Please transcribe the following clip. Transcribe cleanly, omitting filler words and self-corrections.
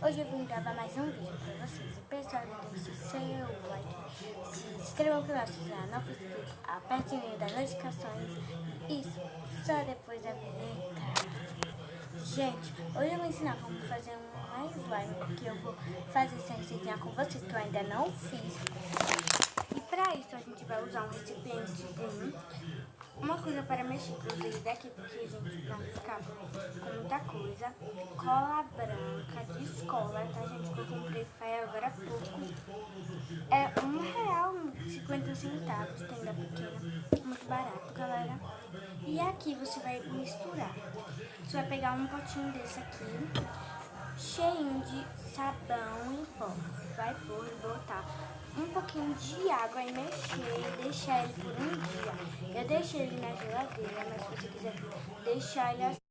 Hoje eu vim gravar mais um vídeo pra vocês. E pessoal, deixe seu like, se inscrevam no canal se já não for inscrito, aperte o sininho das notificações. Isso, só depois da vinheta. Gente, hoje eu vou ensinar como fazer um slime, que eu vou fazer essa receitinha com vocês, que eu ainda não fiz. E pra isso a gente vai usar um recipientezinho, uma coisa para mexer, inclusive daqui, porque a gente não ficar com muita coisa. Cola branca de escola, tá, gente? Que eu comprei foi agora há pouco. É R$1,50, tenda pequena. Muito barato, galera. E aqui você vai misturar. Você vai pegar um potinho desse aqui, cheinho de sabão em pó. Vai pôr e botar um pouquinho de água e mexer e deixar ele por um dia. Eu deixei ele na geladeira, mas se você quiser deixar ele assim,